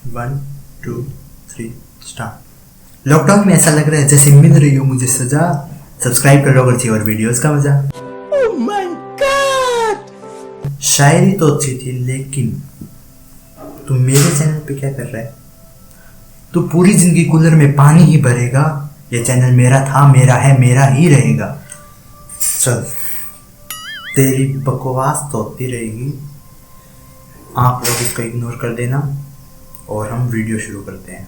1 2 3 start. Lockdown में ऐसा लग रहा है जैसे मिल रही हो मुझे सजा। सब्सक्राइब कर लो अगर चाहिए और वीडियोस का मजा। Oh my God! शायरी तो अच्छी थी लेकिन तू मेरे चैनल पे क्या कर रहा है? तू पूरी जिंदगी कूलर में पानी ही भरेगा। ये चैनल मेरा था, मेरा है, मेरा ही रहेगा। चल तेरी बकवास तो होती रहेगी, आप लोग इसको इग्नोर कर देना और हम वीडियो शुरू करते हैं।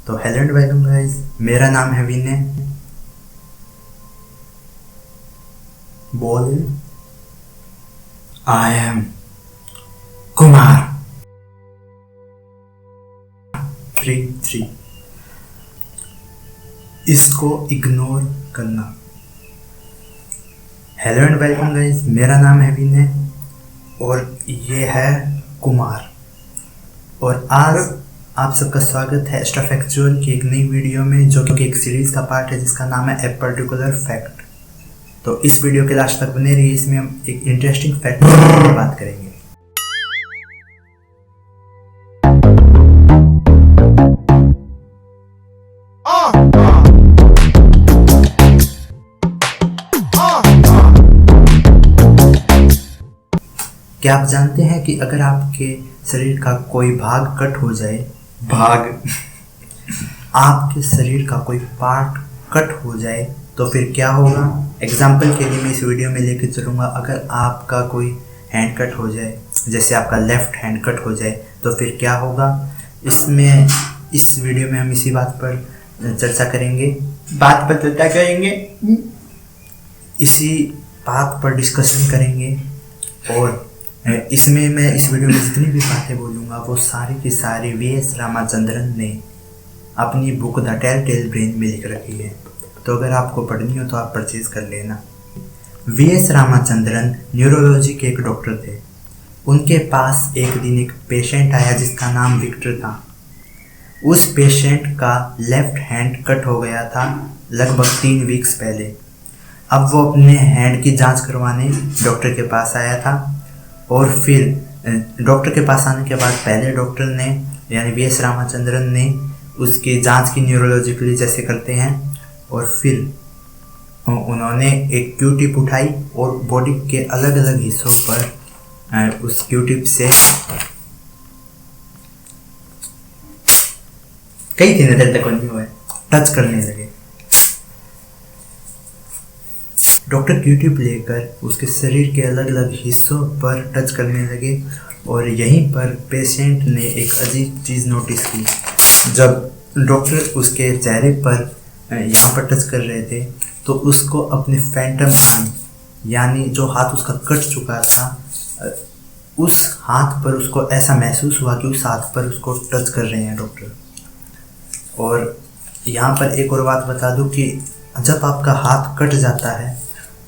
तो हेलो एंड वेलकम गाइस, मेरा नाम है विनय। बोल आई एम कुमार 3 इसको इग्नोर करना। हेलो एंड वेलकम गाइस, मेरा नाम है विनय और ये है कुमार। और आज आप सबका स्वागत है एक्स्ट्रा फैक्चुअल की एक नई वीडियो में, जो कि एक सीरीज का पार्ट है जिसका नाम है ए पर्टिकुलर फैक्ट। तो इस वीडियो के लास्ट तक बने रहिए, इसमें हम एक इंटरेस्टिंग फैक्ट की बात करेंगे। क्या आप जानते हैं कि अगर आपके शरीर का कोई भाग कट हो जाए, आपके शरीर का कोई पार्ट कट हो जाए तो फिर क्या होगा? एग्जाम्पल के लिए मैं इस वीडियो में लेके चलूँगा। अगर आपका कोई हैंड कट हो जाए, जैसे आपका लेफ्ट हैंड कट हो जाए, तो फिर क्या होगा? इस वीडियो में हम इसी बात पर चर्चा करेंगे। इसी बात पर डिस्कशन करेंगे। और इसमें मैं इस वीडियो में जितनी भी बातें बोलूँगा वो सारी की सारी वी.एस. रामाचंद्रन ने अपनी book the tell tale brain में लिख रखी है। तो अगर आपको पढ़नी हो तो आप परचेज कर लेना। वी.एस. रामाचंद्रन न्यूरोलॉजी के एक डॉक्टर थे। उनके पास एक दिन एक पेशेंट आया जिसका नाम विक्टर था। उस पेशेंट का लेफ्ट हैंड कट हो गया था लगभग 3 वीक्स पहले। अब वो अपने हैंड की जांच करवाने डॉक्टर के पास आया था। और फिर डॉक्टर के पास आने के बाद पहले डॉक्टर ने यानी वी.एस. रामाचंद्रन ने उसकी जांच की न्यूरोलॉजिकली जैसे करते हैं, और फिर उन्होंने एक क्यू टिप उठाई और बॉडी के अलग अलग हिस्सों पर उस क्यू टिप से कई दिन तक नहीं हुए टच करने लगे। डॉक्टर क्यू टिप लेकर उसके शरीर के अलग अलग हिस्सों पर टच करने लगे। और यहीं पर पेशेंट ने एक अजीब चीज़ नोटिस की। जब डॉक्टर उसके चेहरे पर यहाँ पर टच कर रहे थे तो उसको अपने फैंटम आर्म यानी जो हाथ उसका कट चुका था, उस हाथ पर उसको ऐसा महसूस हुआ कि उस हाथ पर उसको टच कर रहे हैं डॉक्टर। और यहाँ पर एक और बात बता दूँ कि जब आपका हाथ कट जाता है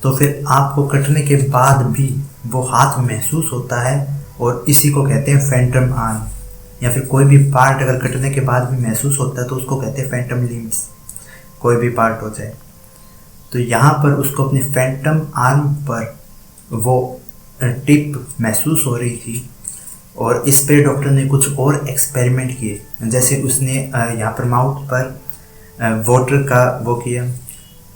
तो फिर आपको कटने के बाद भी वो हाथ महसूस होता है, और इसी को कहते हैं फैंटम आर्म। या फिर कोई भी पार्ट अगर कटने के बाद भी महसूस होता है तो उसको कहते हैं फैंटम लिम्स। कोई भी पार्ट हो जाए तो यहाँ पर उसको अपने फैंटम आर्म पर वो टिप महसूस हो रही थी। और इस पे डॉक्टर ने कुछ और एक्सपेरिमेंट किए। जैसे उसने यहाँ पर माउथ पर वाटर का वो किया,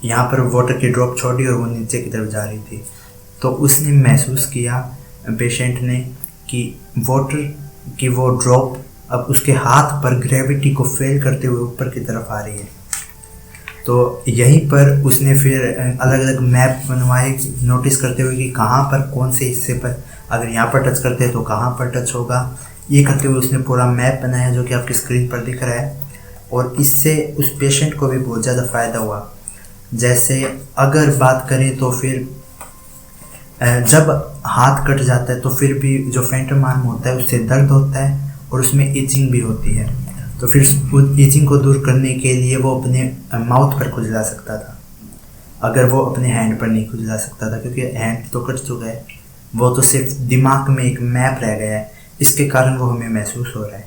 यहाँ पर वाटर की ड्रॉप छोड़ी और वो नीचे की तरफ जा रही थी। तो उसने महसूस किया पेशेंट ने कि वाटर की वो ड्रॉप अब उसके हाथ पर ग्रेविटी को फेल करते हुए ऊपर की तरफ आ रही है। तो यहीं पर उसने फिर अलग अलग मैप बनवाए, नोटिस करते हुए कि कहाँ पर कौन से हिस्से पर अगर यहाँ पर टच करते हैं तो कहाँ पर टच होगा। ये करते हुए उसने पूरा मैप बनाया जो कि आपकी स्क्रीन पर दिख रहा है। और इससे उस पेशेंट को भी बहुत ज़्यादा फ़ायदा हुआ। जैसे अगर बात करें तो फिर जब हाथ कट जाता है तो फिर भी जो फैंटम आर्म होता है उससे दर्द होता है और उसमें इचिंग भी होती है। तो फिर उस इचिंग को दूर करने के लिए वो अपने माउथ पर खुजला सकता था, अगर वो अपने हैंड पर नहीं खुजला सकता था, क्योंकि हैंड तो कट चुका है। वो तो सिर्फ दिमाग में एक मैप रह गया है, इसके कारण वो हमें महसूस हो रहा है।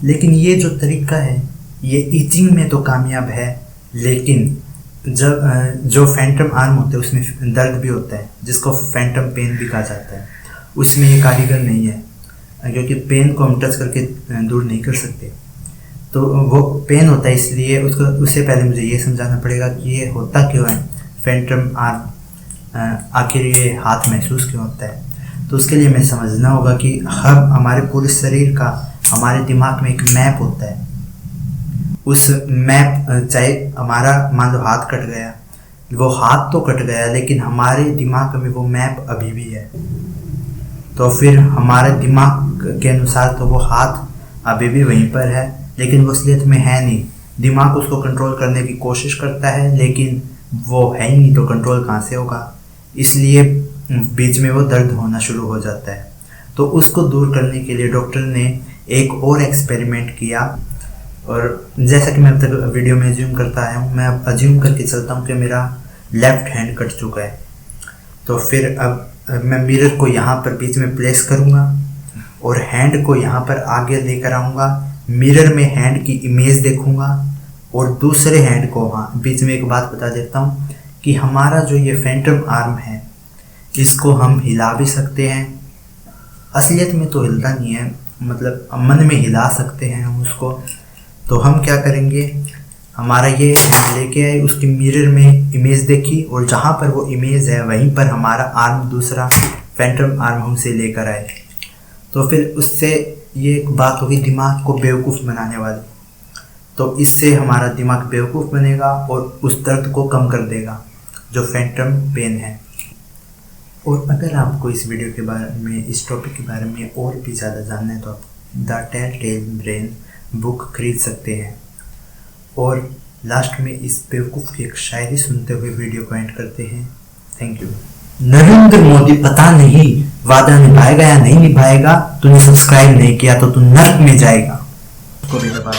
लेकिन ये जो तरीका है ये इचिंग में तो कामयाब है, लेकिन जब जो फैंटम आर्म होते हैं उसमें दर्द भी होता है, जिसको फैंटम पेन भी कहा जाता है, उसमें ये कारीगर नहीं है। क्योंकि पेन को हम टच करके दूर नहीं कर सकते। तो वो पेन होता है, इसलिए उससे पहले मुझे ये समझाना पड़ेगा कि ये होता क्यों है, फैंटम आर्म आखिर ये हाथ महसूस क्यों होता है। तो उसके लिए हमें समझना होगा कि हमारे पूरे शरीर का हमारे दिमाग में एक मैप होता है। उस मैप, चाहे हमारा मान लो हाथ कट गया, वो हाथ तो कट गया लेकिन हमारे दिमाग में वो मैप अभी भी है। तो फिर हमारे दिमाग के अनुसार तो वो हाथ अभी भी वहीं पर है, लेकिन वो असलियत में है नहीं। दिमाग उसको कंट्रोल करने की कोशिश करता है लेकिन वो है ही नहीं, तो कंट्रोल कहाँ से होगा। इसलिए बीच में वो दर्द होना शुरू हो जाता है। तो उसको दूर करने के लिए डॉक्टर ने एक और एक्सपेरिमेंट किया। और जैसा कि मैं अब तक वीडियो में अज्यूम करता आया हूँ, मैं अब अज्यूम करके चलता हूँ कि मेरा लेफ्ट हैंड कट चुका है। तो फिर अब मैं मिरर को यहाँ पर बीच में प्लेस करूँगा और हैंड को यहाँ पर आगे लेकर आऊँगा। मिरर में हैंड की इमेज देखूँगा और दूसरे हैंड को, हाँ बीच में एक बात बता देता हूँ कि हमारा जो ये फैंटम आर्म है, इसको हम हिला भी सकते हैं। असलियत में तो हिलता नहीं है, मतलब मन में हिला सकते हैं हम उसको। तो हम क्या करेंगे, हमारा ये हैंड लेके आए, उसकी मिरर में इमेज देखी और जहाँ पर वो इमेज है वहीं पर हमारा आर्म, दूसरा फैंटम आर्म हमसे लेकर आए। तो फिर उससे ये एक बात होगी दिमाग को बेवकूफ़ बनाने वाली। तो इससे हमारा दिमाग बेवकूफ़ बनेगा और उस दर्द को कम कर देगा जो फैंटम पेन है। और अगर आपको इस वीडियो के बारे में, इस टॉपिक के बारे में और भी ज़्यादा जानना है तो आप द टेल ब्रेन बुक खरीद सकते हैं। और लास्ट में इस बेवकूफ़ की एक शायरी सुनते हुए वीडियो को एंड करते हैं। Thank you. नरेंद्र मोदी पता नहीं वादा निभाएगा या नहीं निभाएगा, तूने सब्सक्राइब नहीं किया तो तू नर्क में जाएगा। को भी दबा